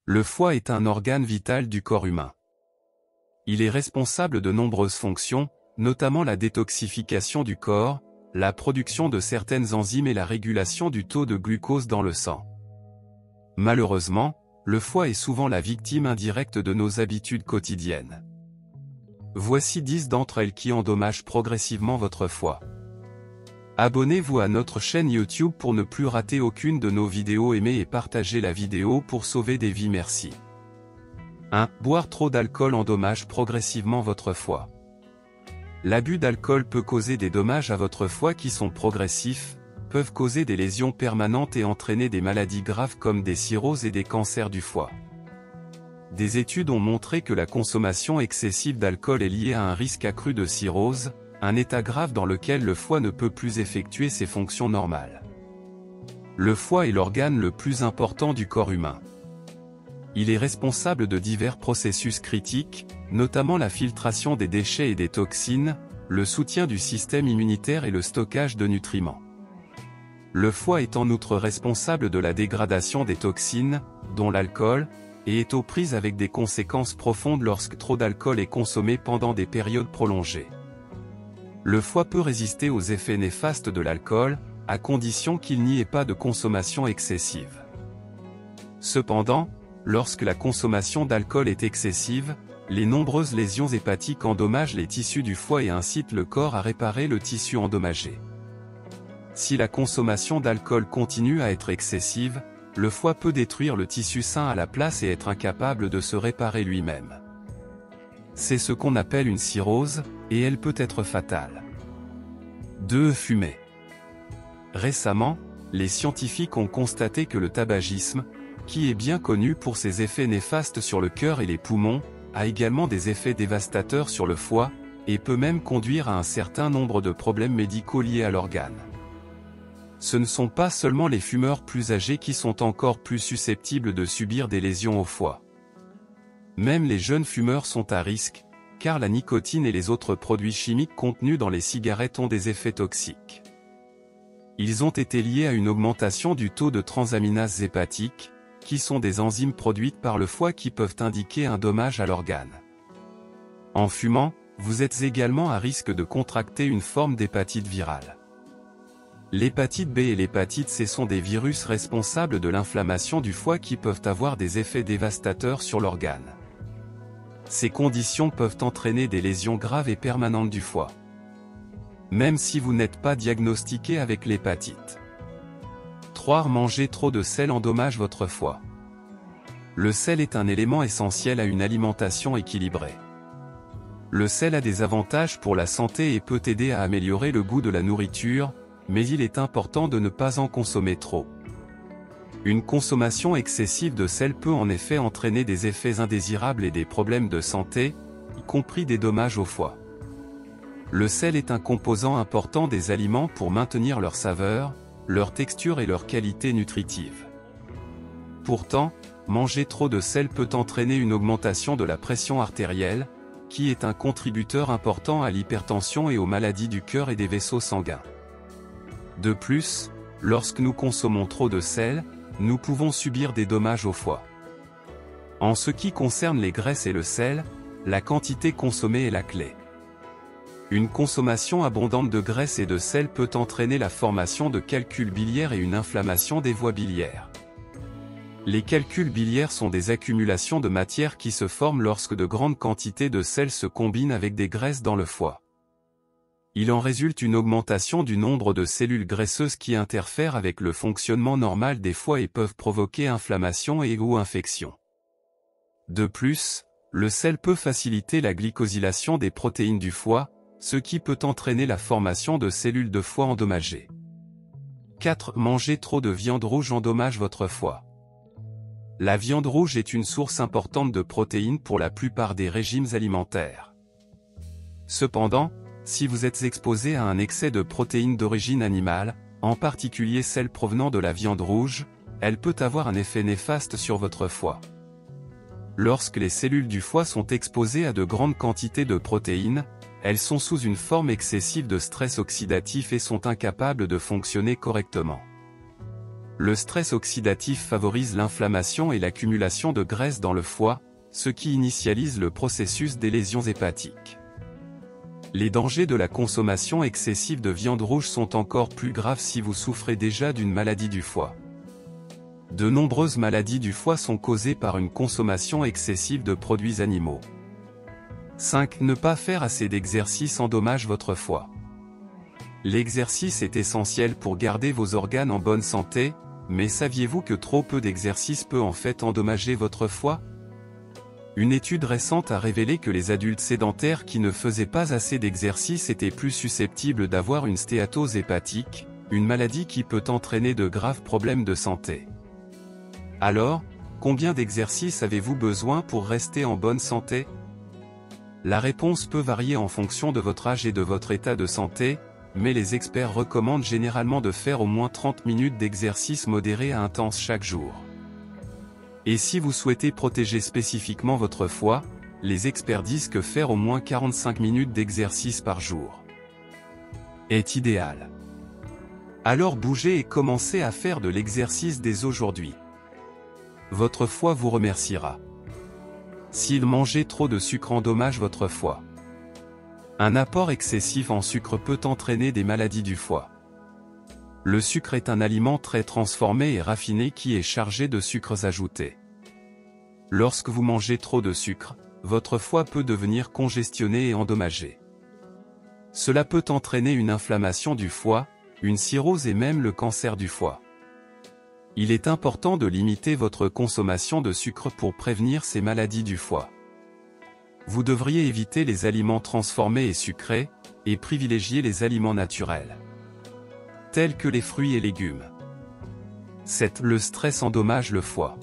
Le foie est un organe vital du corps humain. Il est responsable de nombreuses fonctions, notamment la détoxification du corps, la production de certaines enzymes et la régulation du taux de glucose dans le sang. Malheureusement, le foie est souvent la victime indirecte de nos habitudes quotidiennes. Voici 10 d'entre elles qui endommagent progressivement votre foie. Abonnez-vous à notre chaîne YouTube pour ne plus rater aucune de nos vidéos, aimez et partagez la vidéo pour sauver des vies, merci. 1. Boire trop d'alcool endommage progressivement votre foie. L'abus d'alcool peut causer des dommages à votre foie qui sont progressifs, peuvent causer des lésions permanentes et entraîner des maladies graves comme des cirrhoses et des cancers du foie. Des études ont montré que la consommation excessive d'alcool est liée à un risque accru de cirrhose, un état grave dans lequel le foie ne peut plus effectuer ses fonctions normales. Le foie est l'organe le plus important du corps humain. Il est responsable de divers processus critiques, notamment la filtration des déchets et des toxines, le soutien du système immunitaire et le stockage de nutriments. Le foie est en outre responsable de la dégradation des toxines, dont l'alcool, et est aux prises avec des conséquences profondes lorsque trop d'alcool est consommé pendant des périodes prolongées. Le foie peut résister aux effets néfastes de l'alcool, à condition qu'il n'y ait pas de consommation excessive. Cependant, lorsque la consommation d'alcool est excessive, les nombreuses lésions hépatiques endommagent les tissus du foie et incitent le corps à réparer le tissu endommagé. Si la consommation d'alcool continue à être excessive, le foie peut détruire le tissu sain à la place et être incapable de se réparer lui-même. C'est ce qu'on appelle une cirrhose, et elle peut être fatale. 2. Fumer. Récemment, les scientifiques ont constaté que le tabagisme, qui est bien connu pour ses effets néfastes sur le cœur et les poumons, a également des effets dévastateurs sur le foie, et peut même conduire à un certain nombre de problèmes médicaux liés à l'organe. Ce ne sont pas seulement les fumeurs plus âgés qui sont encore plus susceptibles de subir des lésions au foie. Même les jeunes fumeurs sont à risque, car la nicotine et les autres produits chimiques contenus dans les cigarettes ont des effets toxiques. Ils ont été liés à une augmentation du taux de transaminases hépatiques, qui sont des enzymes produites par le foie qui peuvent indiquer un dommage à l'organe. En fumant, vous êtes également à risque de contracter une forme d'hépatite virale. L'hépatite B et l'hépatite C sont des virus responsables de l'inflammation du foie qui peuvent avoir des effets dévastateurs sur l'organe. Ces conditions peuvent entraîner des lésions graves et permanentes du foie. Même si vous n'êtes pas diagnostiqué avec l'hépatite. 3. Manger trop de sel endommage votre foie. Le sel est un élément essentiel à une alimentation équilibrée. Le sel a des avantages pour la santé et peut aider à améliorer le goût de la nourriture, mais il est important de ne pas en consommer trop. Une consommation excessive de sel peut en effet entraîner des effets indésirables et des problèmes de santé, y compris des dommages au foie. Le sel est un composant important des aliments pour maintenir leur saveur, leur texture et leur qualité nutritive. Pourtant, manger trop de sel peut entraîner une augmentation de la pression artérielle, qui est un contributeur important à l'hypertension et aux maladies du cœur et des vaisseaux sanguins. De plus, lorsque nous consommons trop de sel, nous pouvons subir des dommages au foie. En ce qui concerne les graisses et le sel, la quantité consommée est la clé. Une consommation abondante de graisse et de sel peut entraîner la formation de calculs biliaires et une inflammation des voies biliaires. Les calculs biliaires sont des accumulations de matière qui se forment lorsque de grandes quantités de sel se combinent avec des graisses dans le foie. Il en résulte une augmentation du nombre de cellules graisseuses qui interfèrent avec le fonctionnement normal des foies et peuvent provoquer inflammation et/ou infection. De plus, le sel peut faciliter la glycosylation des protéines du foie, ce qui peut entraîner la formation de cellules de foie endommagées. 4. Manger trop de viande rouge endommage votre foie. La viande rouge est une source importante de protéines pour la plupart des régimes alimentaires. Cependant, si vous êtes exposé à un excès de protéines d'origine animale, en particulier celles provenant de la viande rouge, elle peut avoir un effet néfaste sur votre foie. Lorsque les cellules du foie sont exposées à de grandes quantités de protéines, elles sont sous une forme excessive de stress oxydatif et sont incapables de fonctionner correctement. Le stress oxydatif favorise l'inflammation et l'accumulation de graisse dans le foie, ce qui initialise le processus des lésions hépatiques. Les dangers de la consommation excessive de viande rouge sont encore plus graves si vous souffrez déjà d'une maladie du foie. De nombreuses maladies du foie sont causées par une consommation excessive de produits animaux. 5. Ne pas faire assez d'exercice endommage votre foie. L'exercice est essentiel pour garder vos organes en bonne santé, mais saviez-vous que trop peu d'exercice peut en fait endommager votre foie? Une étude récente a révélé que les adultes sédentaires qui ne faisaient pas assez d'exercice étaient plus susceptibles d'avoir une stéatose hépatique, une maladie qui peut entraîner de graves problèmes de santé. Alors, combien d'exercices avez-vous besoin pour rester en bonne santé? La réponse peut varier en fonction de votre âge et de votre état de santé, mais les experts recommandent généralement de faire au moins 30 minutes d'exercice modéré à intense chaque jour. Et si vous souhaitez protéger spécifiquement votre foie, les experts disent que faire au moins 45 minutes d'exercice par jour est idéal. Alors bougez et commencez à faire de l'exercice dès aujourd'hui. Votre foie vous remerciera. S'il mangeait trop de sucre endommage votre foie. Un apport excessif en sucre peut entraîner des maladies du foie. Le sucre est un aliment très transformé et raffiné qui est chargé de sucres ajoutés. Lorsque vous mangez trop de sucre, votre foie peut devenir congestionné et endommagé. Cela peut entraîner une inflammation du foie, une cirrhose et même le cancer du foie. Il est important de limiter votre consommation de sucre pour prévenir ces maladies du foie. Vous devriez éviter les aliments transformés et sucrés, et privilégier les aliments naturels, tels que les fruits et légumes. 7. Le stress endommage le foie.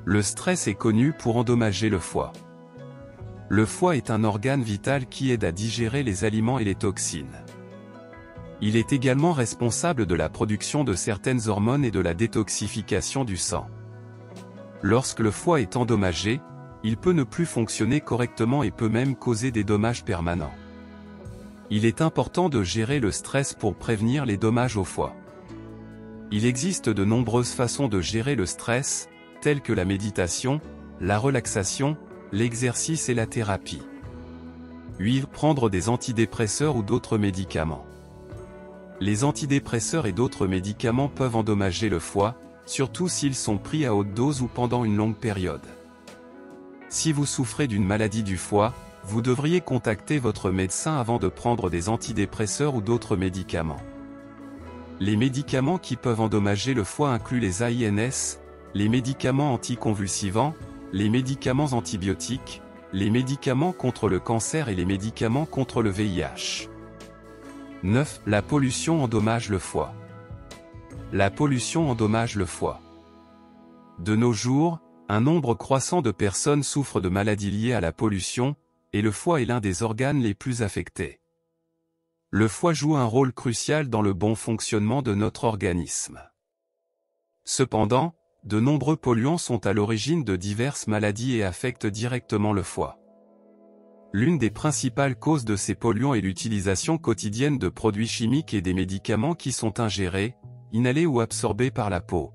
Le stress est connu pour endommager le foie. Le foie est un organe vital qui aide à digérer les aliments et les toxines. Il est également responsable de la production de certaines hormones et de la détoxification du sang. Lorsque le foie est endommagé, il peut ne plus fonctionner correctement et peut même causer des dommages permanents. Il est important de gérer le stress pour prévenir les dommages au foie. Il existe de nombreuses façons de gérer le stress, telles que la méditation, la relaxation, l'exercice et la thérapie. 8. Prendre des antidépresseurs ou d'autres médicaments. Les antidépresseurs et d'autres médicaments peuvent endommager le foie, surtout s'ils sont pris à haute dose ou pendant une longue période. Si vous souffrez d'une maladie du foie, vous devriez contacter votre médecin avant de prendre des antidépresseurs ou d'autres médicaments. Les médicaments qui peuvent endommager le foie incluent les AINS, les médicaments anticonvulsivants, les médicaments antibiotiques, les médicaments contre le cancer et les médicaments contre le VIH. 9. La pollution endommage le foie. La pollution endommage le foie. De nos jours, un nombre croissant de personnes souffrent de maladies liées à la pollution, et le foie est l'un des organes les plus affectés. Le foie joue un rôle crucial dans le bon fonctionnement de notre organisme. Cependant, de nombreux polluants sont à l'origine de diverses maladies et affectent directement le foie. L'une des principales causes de ces polluants est l'utilisation quotidienne de produits chimiques et des médicaments qui sont ingérés, inhalés ou absorbés par la peau.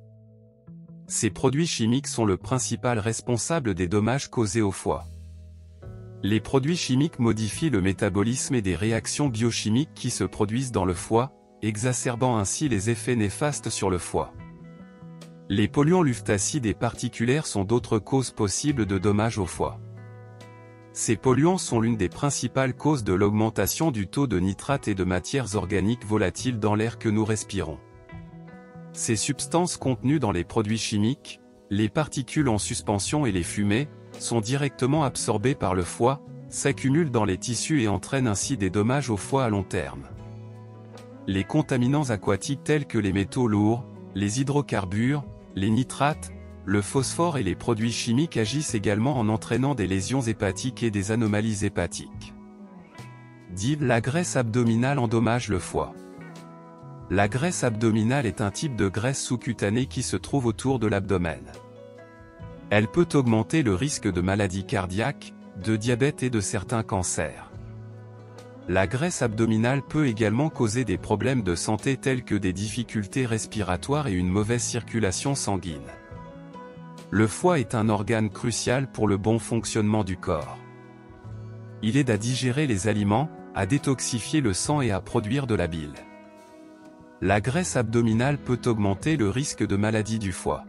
Ces produits chimiques sont le principal responsable des dommages causés au foie. Les produits chimiques modifient le métabolisme et des réactions biochimiques qui se produisent dans le foie, exacerbant ainsi les effets néfastes sur le foie. Les polluants luftacides et particulaires sont d'autres causes possibles de dommages au foie. Ces polluants sont l'une des principales causes de l'augmentation du taux de nitrates et de matières organiques volatiles dans l'air que nous respirons. Ces substances contenues dans les produits chimiques, les particules en suspension et les fumées, sont directement absorbées par le foie, s'accumulent dans les tissus et entraînent ainsi des dommages au foie à long terme. Les contaminants aquatiques tels que les métaux lourds, les hydrocarbures, les nitrates, le phosphore et les produits chimiques agissent également en entraînant des lésions hépatiques et des anomalies hépatiques. 10. La graisse abdominale endommage le foie. La graisse abdominale est un type de graisse sous-cutanée qui se trouve autour de l'abdomen. Elle peut augmenter le risque de maladies cardiaques, de diabète et de certains cancers. La graisse abdominale peut également causer des problèmes de santé tels que des difficultés respiratoires et une mauvaise circulation sanguine. Le foie est un organe crucial pour le bon fonctionnement du corps. Il aide à digérer les aliments, à détoxifier le sang et à produire de la bile. La graisse abdominale peut augmenter le risque de maladie du foie.